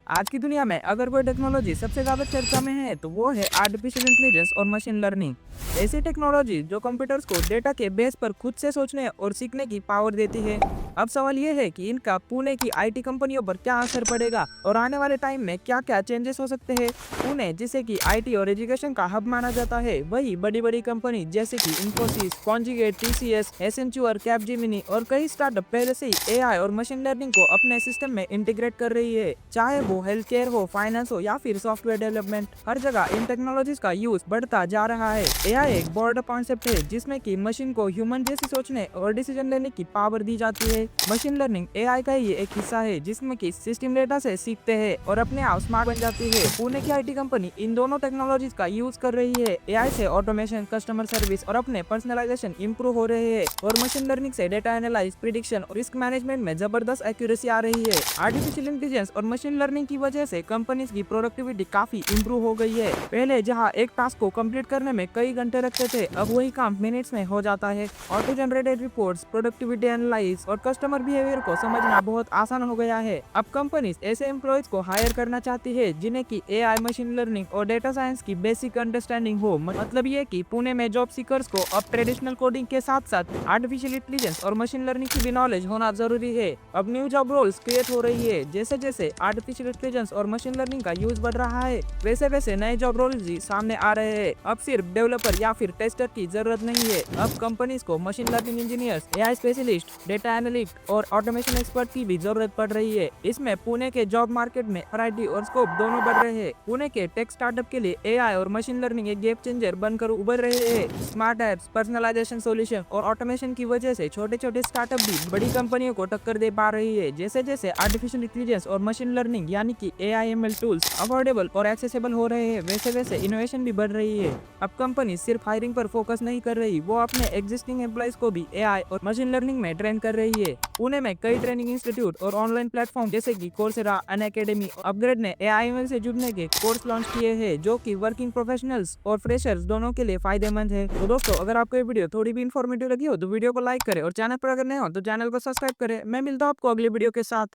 आज की दुनिया में अगर कोई टेक्नोलॉजी सबसे ज्यादा चर्चा में है तो वो है आर्टिफिशियल इंटेलिजेंस और मशीन लर्निंग। ऐसी टेक्नोलॉजी जो कंप्यूटर्स को डेटा के बेस पर खुद से सोचने और सीखने की पावर देती है। अब सवाल ये है कि इनका पुणे की आईटी कंपनियों पर क्या असर पड़ेगा और आने वाले टाइम में क्या क्या चेंजेस हो सकते हैं। पुणे जिसे कि आईटी और एजुकेशन का हब माना जाता है, वही बड़ी बड़ी कंपनी जैसे कि इंफोसिस, कॉन्जिगेट, टीसीएस, एसेंचुअर, कैपजेमिनी और कई स्टार्टअप पहले से ही एआई और मशीन लर्निंग को अपने सिस्टम में इंटीग्रेट कर रही है। चाहे वो हेल्थ केयर हो, फाइनेंस हो या फिर सॉफ्टवेयर डेवलपमेंट, हर जगह इन टेक्नोलॉजीज का यूज बढ़ता जा रहा है। एआई एक ब्रॉड कॉन्सेप्ट है जिसमें कि मशीन को ह्यूमन जैसे सोचने और डिसीजन लेने की पावर दी जाती है। मशीन लर्निंग एआई का ही एक हिस्सा है जिसमें कि सिस्टम डेटा से सीखते हैं और अपने आप स्मार्ट बन जाती है। पुणे की आईटी कंपनी इन दोनों टेक्नोलॉजीज का यूज कर रही है। एआई से ऑटोमेशन, कस्टमर सर्विस और अपने पर्सनलाइजेशन इंप्रूव हो रहे हैं और मशीन लर्निंग से डेटा एनालाइज, प्रिडिक्शन और रिस्क मैनेजमेंट में जबरदस्त एक्यूरेसी आ रही है। आर्टिफिशियल इंटेलिजेंस और मशीन लर्निंग की वजह से कंपनीज की प्रोडक्टिविटी काफी इंप्रूव हो गई है। पहले जहां एक टास्क को कंप्लीट करने में कई घंटे लगते थे, अब वही काम मिनट्स में हो जाता है। Auto generated reports, productivity analyse और कस्टमर बिहेवियर को समझना बहुत आसान हो गया है। अब कंपनीज ऐसे एम्प्लॉयज को हायर करना चाहती है जिन्हें की एआई, मशीन लर्निंग और डेटा साइंस की बेसिक अंडरस्टैंडिंग हो। मतलब ये कि पुणे में जॉब सीकर्स को अब ट्रेडिशनल कोडिंग के साथ साथ आर्टिफिशियल इंटेलिजेंस और मशीन लर्निंग की भी नॉलेज होना जरूरी है। अब न्यू जॉब रोल्स क्रिएट हो रही है। जैसे जैसे आर्टिफिशियल इंटेलिजेंस और मशीन लर्निंग का यूज बढ़ रहा है, वैसे वैसे नए जॉब रोल्स भी सामने आ रहे हैं। अब सिर्फ डेवलपर या फिर टेस्टर की जरूरत नहीं है, अब कंपनीज को machine learning engineers, AI specialist, data analyst और ऑटोमेशन एक्सपर्ट की भी जरूरत पड़ रही है। इसमें पुणे के जॉब मार्केट में वैरायटी और स्कोप दोनों बढ़ रहे हैं। पुणे के टेक स्टार्टअप के लिए एआई और मशीन लर्निंग एक गेम चेंजर बनकर उभर रहे हैं। स्मार्ट एप्स, पर्सनलाइजेशन सॉल्यूशन और ऑटोमेशन की वजह से छोटे छोटे स्टार्टअप भी बड़ी कंपनियों को टक्कर दे पा रही है। जैसे जैसे आर्टिफिशियल इंटेलिजेंस और मशीन लर्निंग यानी कि एआई एमएल टूल्स अफोर्डेबल और एक्सेसिबल हो रहे हैं, वैसे वैसे इनोवेशन भी बढ़ रही है। अब कंपनी सिर्फ हायरिंग पर फोकस नहीं कर रही, वो अपने एग्जिस्टिंग एम्प्लॉयज को भी एआई और मशीन लर्निंग में ट्रेन कर रही है। पुणे में कई ट्रेनिंग इंस्टीट्यूट और ऑनलाइन प्लेटफॉर्म जैसे कि कोर्सेरा, अनअकैडमी, अपग्रेड ने एआई से जुड़ने के कोर्स लॉन्च किए हैं जो कि वर्किंग प्रोफेशनल्स और फ्रेशर्स दोनों के लिए फायदेमंद है। तो दोस्तों, अगर आपको ये वीडियो थोड़ी भी इन्फॉर्मेटिव लगी हो तो वीडियो को लाइक करें और चैनल पर अगर नए हो तो चैनल को सब्सक्राइब करें। मैं मिलता हूं आपको अगली वीडियो के साथ।